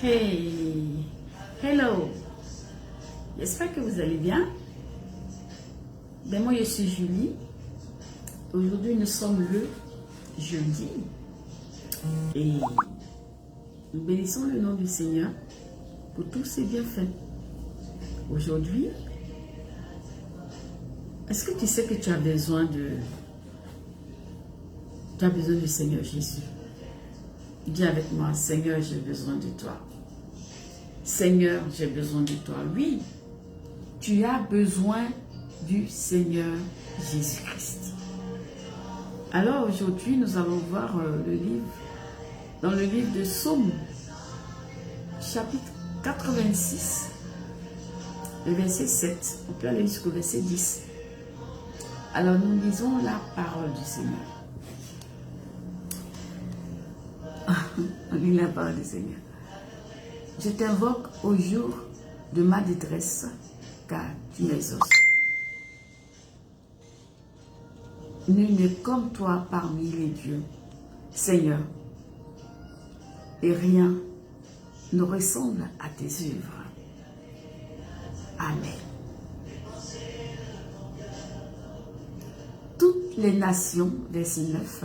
Hey, hello, j'espère que vous allez bien. Ben moi je suis Julie. Aujourd'hui nous sommes le jeudi et nous bénissons le nom du Seigneur pour tous ses bienfaits. Aujourd'hui, est-ce que tu sais que tu as besoin du Seigneur Jésus? Dis avec moi, Seigneur, j'ai besoin de toi. Seigneur, j'ai besoin de toi. Oui, tu as besoin du Seigneur Jésus-Christ. Alors aujourd'hui, nous allons voir dans le livre de Psaume, chapitre 86, le verset 7. On peut aller jusqu'au verset 10. Alors nous lisons la parole du Seigneur. On lit la parole du Seigneur. Je t'invoque au jour de ma détresse, car tu m'exauces. Nul n'est comme toi parmi les dieux, Seigneur, et rien ne ressemble à tes œuvres. Amen. Toutes les nations, verset 9,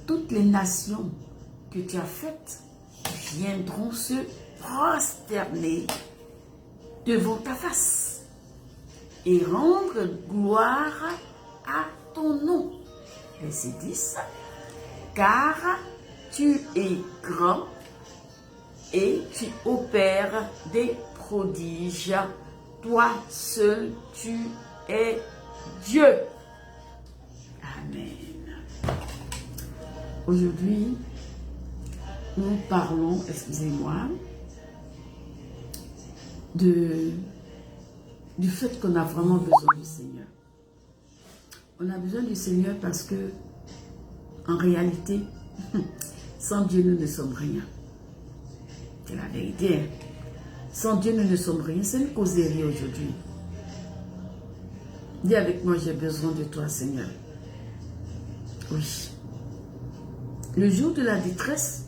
toutes les nations que tu as faites viendront se prosterner devant ta face et rendre gloire à ton nom. Verset 10. Car tu es grand et tu opères des prodiges. Toi seul, tu es Dieu. Amen. Aujourd'hui, nous parlons, excusez-moi, du fait qu'on a vraiment besoin du Seigneur. On a besoin du Seigneur parce que, en réalité, sans Dieu, nous ne sommes rien. C'est la vérité. Sans Dieu, nous ne sommes rien. C'est une causerie aujourd'hui. Dis avec moi, j'ai besoin de toi, Seigneur. Oui. Le jour de la détresse,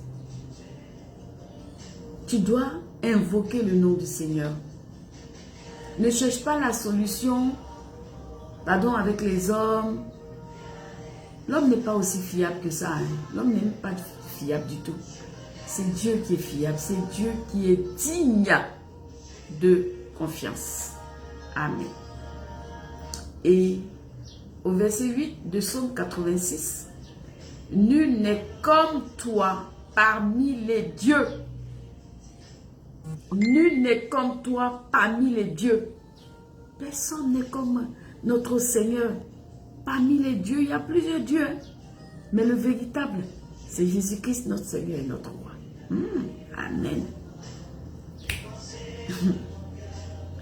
tu dois invoquer le nom du Seigneur. Ne cherche pas la solution, avec les hommes. L'homme n'est pas aussi fiable que ça. Hein. L'homme n'est pas fiable du tout. C'est Dieu qui est fiable. C'est Dieu qui est digne de confiance. Amen. Et au verset 8 de Psaume 86, nul n'est comme toi parmi les dieux. Nul n'est comme toi parmi les dieux. Personne n'est comme notre Seigneur. Parmi les dieux, il y a plusieurs dieux. Mais le véritable, c'est Jésus-Christ, notre Seigneur et notre roi. Amen.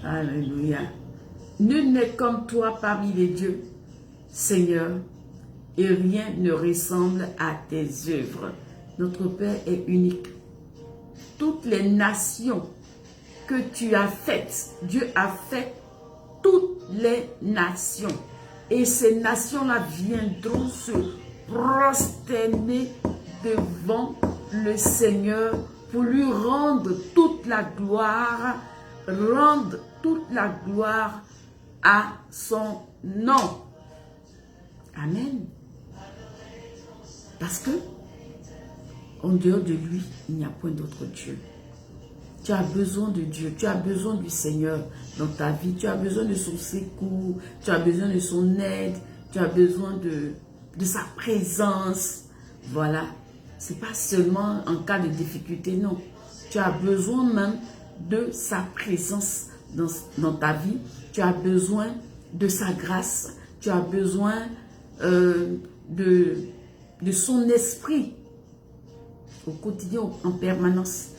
Alléluia. Nul n'est comme toi parmi les dieux, Seigneur, et rien ne ressemble à tes œuvres. Notre Père est unique. Toutes les nations que tu as faites, Dieu a fait toutes les nations. Et ces nations-là viendront se prosterner devant le Seigneur pour lui rendre toute la gloire à son nom. Amen. Parce que en dehors de lui, il n'y a point d'autre Dieu. Tu as besoin de Dieu, tu as besoin du Seigneur dans ta vie, tu as besoin de son secours, tu as besoin de son aide, tu as besoin de sa présence. Voilà, ce n'est pas seulement en cas de difficulté, non. Tu as besoin même de sa présence dans ta vie, tu as besoin de sa grâce, tu as besoin de son esprit au quotidien, en permanence.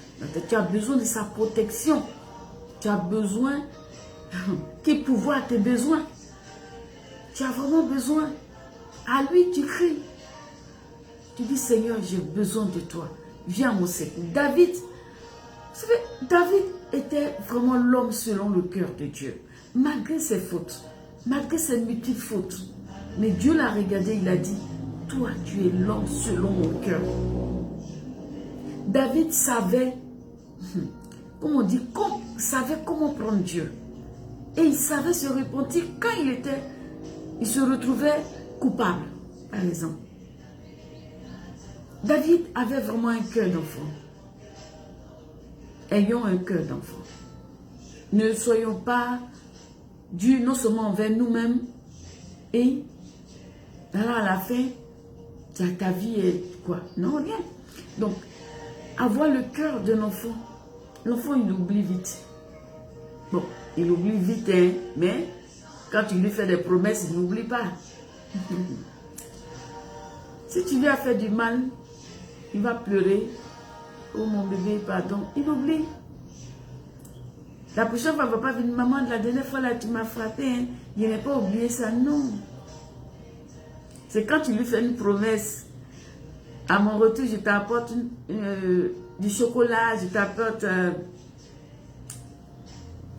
Tu as besoin de sa protection. Tu as besoin qu'il pourvoie tes besoins. Tu as vraiment besoin. À lui, tu cries. Tu dis, Seigneur, j'ai besoin de toi. Viens à mon secours. David était vraiment l'homme selon le cœur de Dieu. Malgré ses fautes, malgré ses multiples fautes. Mais Dieu l'a regardé, il a dit, toi, tu es l'homme selon mon cœur. David savait comme on dit, savait comment prendre Dieu. Et il savait se repentir quand il se retrouvait coupable, par exemple. David avait vraiment un cœur d'enfant. Ayons un cœur d'enfant. Ne soyons pas durs non seulement envers nous-mêmes et à la fin, ta vie est quoi? Non, rien. Donc, avoir le cœur d'un enfant, l'enfant il oublie vite. Bon, il oublie vite, hein, mais quand tu lui fais des promesses, il n'oublie pas. Si tu lui as fait du mal, il va pleurer. Oh mon bébé, pardon. Il oublie. La prochaine fois, il ne va pas venir. Maman, de la dernière fois, là, tu m'as frappé. Hein. Il n'a pas oublié ça. Non. C'est quand tu lui fais une promesse. À mon retour, je t'apporte du chocolat, je t'apporte,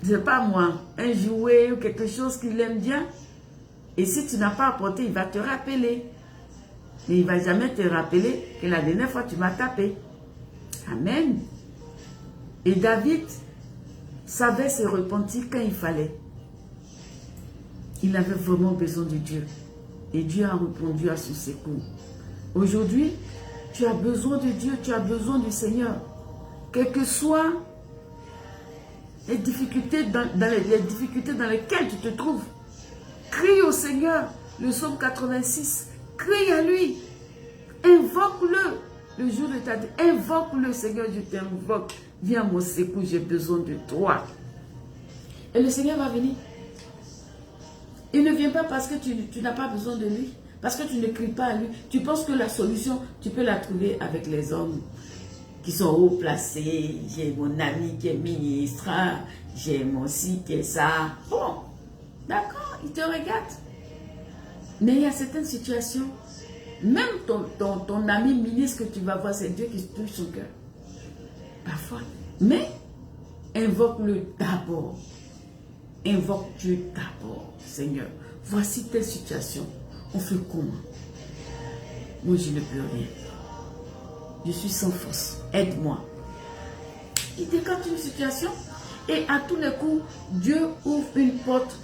je ne sais pas moi, un jouet ou quelque chose qu'il aime bien. Et si tu n'as pas apporté, il va te rappeler. Mais il ne va jamais te rappeler que la dernière fois, tu m'as tapé. Amen. Et David savait se repentir quand il fallait. Il avait vraiment besoin de Dieu. Et Dieu a répondu à son secours. Aujourd'hui, tu as besoin de Dieu, tu as besoin du Seigneur. Quelles que soient les difficultés les difficultés dans lesquelles tu te trouves, crie au Seigneur. Le psaume 86, crie à lui. Invoque-le. Le jour de ta vie, invoque-le, Seigneur, je t'invoque. Viens à mon secours, j'ai besoin de toi. Et le Seigneur va venir. Il ne vient pas parce que tu n'as pas besoin de lui. Parce que tu ne cries pas à lui. Tu penses que la solution, tu peux la trouver avec les hommes qui sont haut placés. J'ai mon ami qui est ministre. J'ai mon ci qui est ça. Bon, d'accord, il te regarde. Mais il y a certaines situations, même ton ami ministre que tu vas voir, c'est Dieu qui touche son cœur. Parfois. Mais, invoque-le d'abord. Invoque Dieu d'abord, Seigneur. Voici telle situation. On fait comment? Moi, je ne peux rien. Je suis sans force. Aide-moi. Il décante une situation et à tous les coups, Dieu ouvre une porte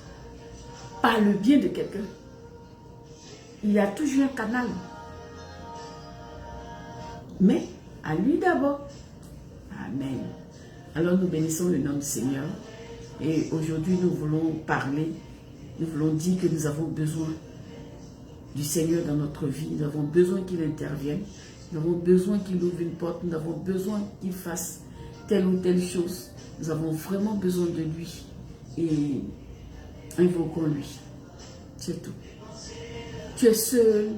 par le bien de quelqu'un. Il y a toujours un canal. Mais à lui d'abord. Amen. Alors nous bénissons le nom du Seigneur. Et aujourd'hui, nous voulons parler. Nous voulons dire que nous avons besoin du Seigneur dans notre vie. Nous avons besoin qu'il intervienne. Nous avons besoin qu'il ouvre une porte. Nous avons besoin qu'il fasse telle ou telle chose. Nous avons vraiment besoin de lui. Et invoquons-lui. C'est tout. Tu es seul.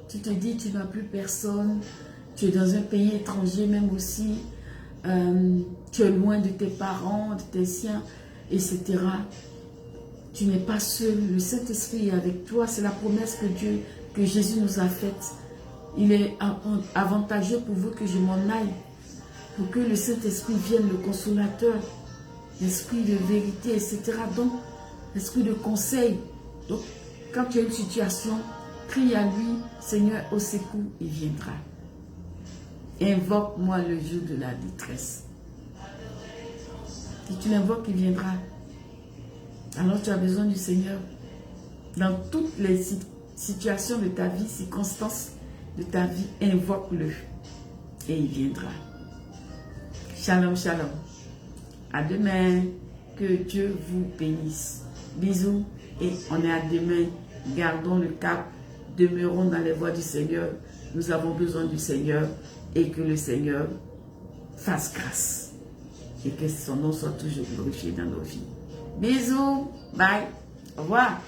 Tu te dis tu n'as plus personne. Tu es dans un pays étranger même aussi. Tu es loin de tes parents, de tes siens, etc. Tu n'es pas seul, le Saint-Esprit est avec toi, c'est la promesse que Jésus nous a faite. Il est avantageux pour vous que je m'en aille, pour que le Saint-Esprit vienne, le consolateur, l'esprit de vérité, etc. Donc, l'esprit de conseil. Donc, quand tu as une situation, crie à lui, Seigneur, au secours, il viendra. Invoque-moi le jour de la détresse. Si tu l'invoques, il viendra. Alors tu as besoin du Seigneur. Dans toutes les situations de ta vie, circonstances de ta vie, invoque-le. Et il viendra. Shalom, shalom. À demain. Que Dieu vous bénisse. Bisous. Et on est à demain. Gardons le cap. Demeurons dans les voies du Seigneur. Nous avons besoin du Seigneur. Et que le Seigneur fasse grâce. Et que son nom soit toujours glorifié dans nos vies. Bisous. Bye. Au revoir.